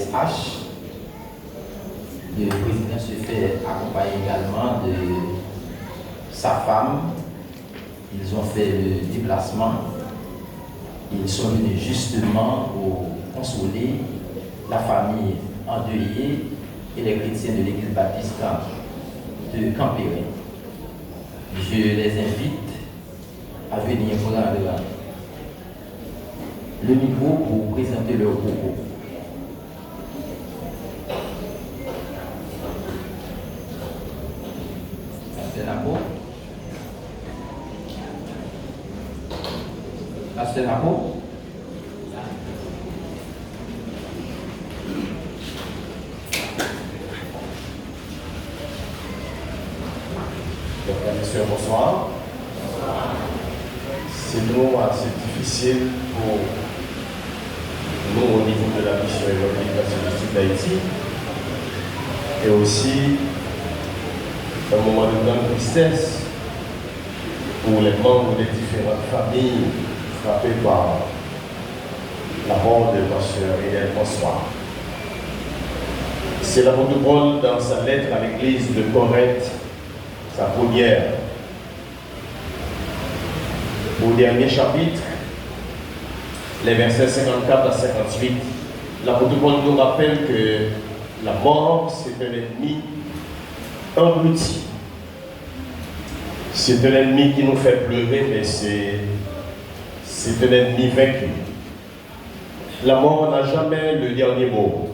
MBSH. Le président se fait accompagner également de sa femme. Ils ont fait le déplacement. Ils sont venus justement pour consoler la famille endeuillée et les chrétiens de l'église baptiste de Campéry. Je les invite à venir prendre le micro pour présenter leur propos. Pasteur Napo. Monsieur, bonsoir. C'est nous assez difficile pour nous au niveau de la mission évangélique du Sud d'Haïti et aussi un moment de grande tristesse pour les membres des différentes familles frappées par la mort de pasteur Hélène François. C'est l'apôtre Paul dans sa lettre à l'église de Corinthe, sa première, au dernier chapitre, les versets 54 à 58, l'apôtre Paul nous rappelle que la mort, c'est un ennemi englouti. C'est un ennemi qui nous fait pleurer, mais c'est un ennemi vaincu. La mort n'a jamais le dernier mot.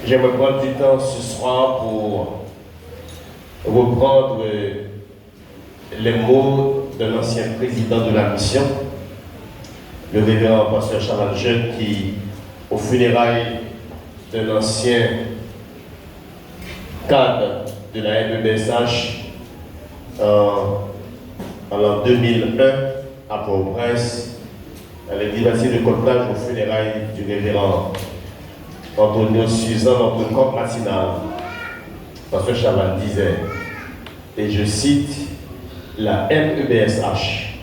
J'aimerais prendre du temps ce soir pour reprendre les mots de l'ancien président de la mission, le révérend pasteur Charles Jeune, qui, au funérailles d'un ancien cadre de la MBSH en l'an 2001, à Port-au-Prince, à l'église de Côte-Plage, au funérailles du révérend Antonio Suzanne, notre corps matinal, pasteur Charles disait, et je cite, la MEBSH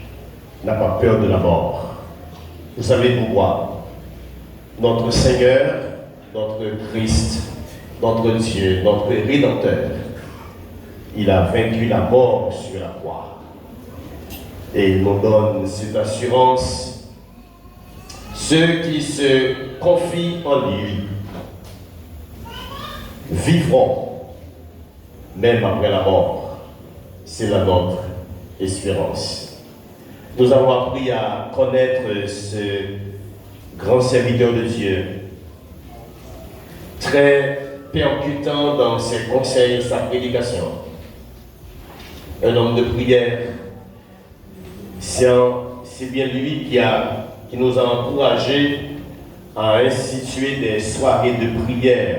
n'a pas peur de la mort. Vous savez pourquoi? Notre Seigneur, notre Christ, notre Dieu, notre Rédempteur, il a vaincu la mort sur la croix. Et il nous donne cette assurance. Ceux qui se confient en lui vivront même après la mort. C'est la nôtre espérance. Nous avons appris à connaître ce grand serviteur de Dieu, très percutant dans ses conseils, sa prédication. Un homme de prière. C'est bien lui qui nous a encouragés à instituer des soirées de prière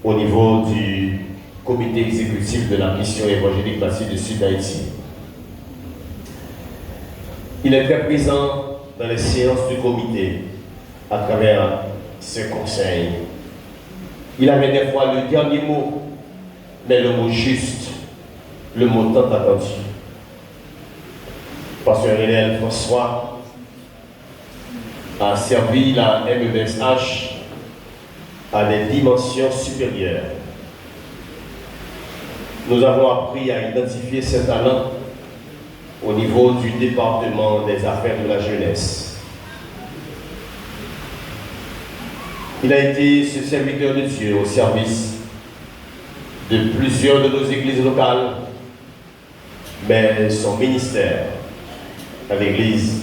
au niveau du comité exécutif de la mission évangélique baptiste du Sud d'Haïti. Il est très présent dans les séances du comité à travers ses conseils. Il avait des fois le dernier mot, mais le mot juste, le mot tant attendu. Pasteur Hélène François a servi la MEBSH à des dimensions supérieures. Nous avons appris à identifier ses talents au niveau du département des affaires de la jeunesse. Il a été ce serviteur de Dieu au service de plusieurs de nos églises locales, mais son ministère à l'église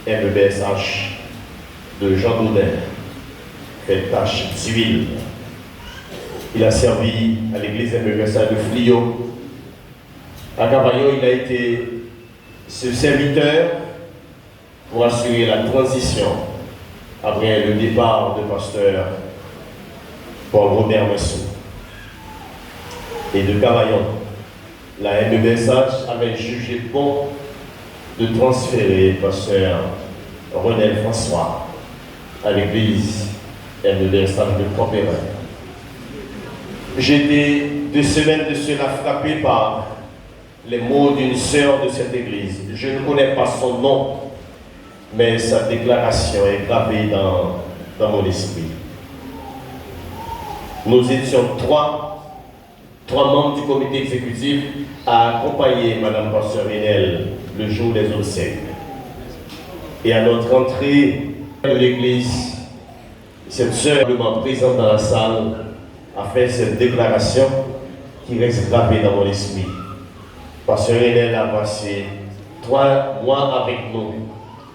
MEBSH de Jean Baudin fait tâche d'huile. Il a servi à l'église MEBSH de Flio. À Cavaillon, il a été ce serviteur pour assurer la transition après le départ de pasteur Paul Robert Messou. Et de Cavaillon, la MEBSH avait jugé bon de transférer pasteur René François à l'église MEBSH de Campéry. J'étais 2 semaines de cela frappé par les mots d'une sœur de cette église. Je ne connais pas son nom, mais sa déclaration est gravée dans mon esprit. Nous étions trois membres du comité exécutif à accompagner Mme Pasteur Enel le jour des obsèques. Et à notre entrée de l'église, cette sœur présente dans la salle a fait cette déclaration qui reste gravée dans mon esprit. Pasteur Enel a passé 3 mois avec nous,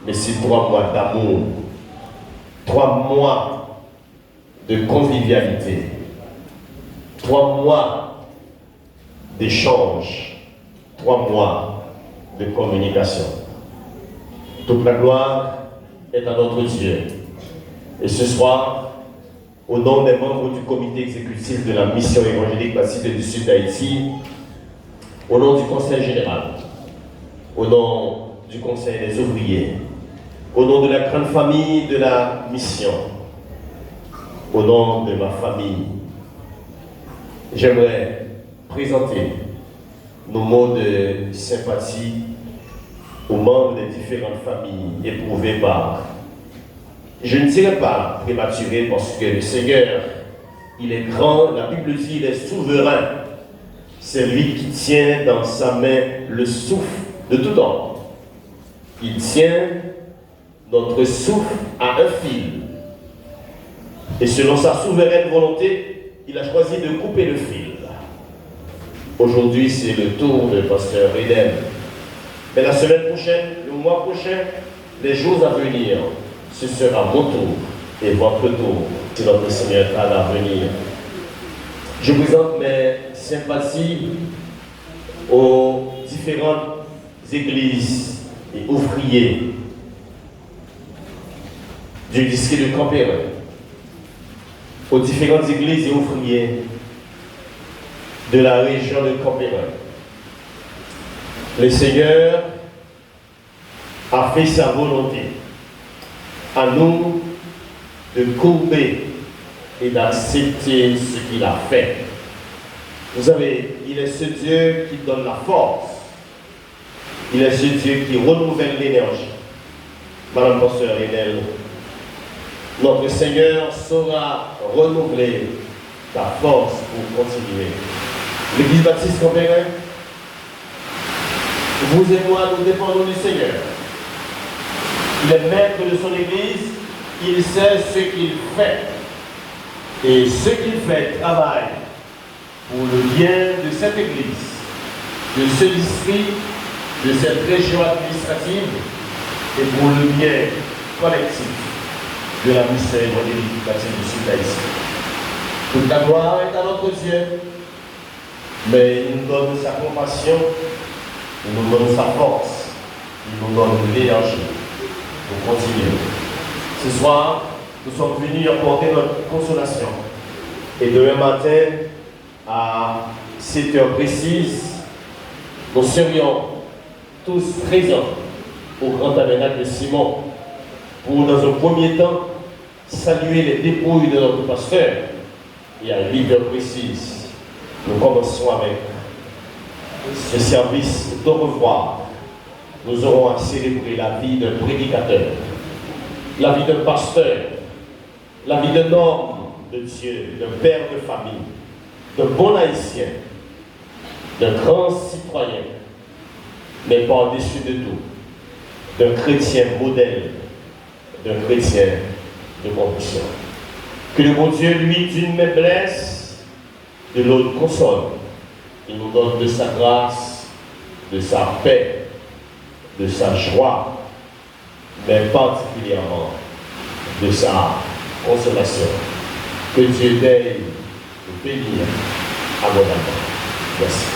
mais c'est 3 mois d'amour, 3 mois de convivialité, 3 mois d'échange, 3 mois de communication. Toute la gloire est à notre Dieu. Et ce soir, au nom des membres du comité exécutif de la mission évangélique Pacifique du Sud d'Haïti, au nom du conseil général, au nom du conseil des ouvriers, au nom de la grande famille de la mission, au nom de ma famille, j'aimerais présenter nos mots de sympathie aux membres des différentes familles éprouvées par, je ne dirais pas prématuré parce que le Seigneur, il est grand, la Bible dit, il est souverain. C'est lui qui tient dans sa main le souffle de tout homme. Il tient notre souffle à un fil. Et selon sa souveraine volonté, il a choisi de couper le fil. Aujourd'hui, c'est le tour de Pasteur Enel. Mais la semaine prochaine, le mois prochain, les jours à venir, ce sera mon tour et votre tour, si notre Seigneur a à venir. Je présente mes sympathies aux différentes églises et ouvriers du district de Campérin, aux différentes églises et ouvriers de la région de Campérin. Le Seigneur a fait sa volonté. À nous de courber et d'accepter ce qu'il a fait. Vous savez, il est ce Dieu qui donne la force. Il est ce Dieu qui renouvelle l'énergie. Madame Pasteur Enel, notre Seigneur saura renouveler ta force pour continuer. L'Église baptiste Campérin, vous et moi, nous dépendons du Seigneur. Il est maître de son Église, il sait ce qu'il fait. Et ce qu'il fait travaille pour le bien de cette Église, de ce district, de cette région administrative et pour le bien collectif de la mission évangélique baptiste du Sud d'Haïti. Toute la gloire est à notre Dieu, mais il nous donne sa compassion, il nous donne sa force, il nous donne l'énergie pour continuer. Ce soir, nous sommes venus apporter notre consolation. Et demain matin, à 7 heures précises, nous serions tous présents au Grand Tabernacle de Simon pour, dans un premier temps, saluer les dépouilles de notre pasteur. Et à 8 heures précises, nous commencerons avec ce service d'au revoir. Nous aurons à célébrer la vie d'un prédicateur, la vie d'un pasteur, la vie d'un homme de Dieu, d'un père de famille, d'un bon haïtien, d'un grand citoyen, mais par-dessus de tout, d'un chrétien modèle, d'un chrétien de conviction. Que le bon Dieu, lui, d'une main blesse, de l'autre console. Il nous donne de sa grâce, de sa paix, de sa joie, mais particulièrement de sa consolation. Que Dieu t'aide de bénir abondamment. Merci.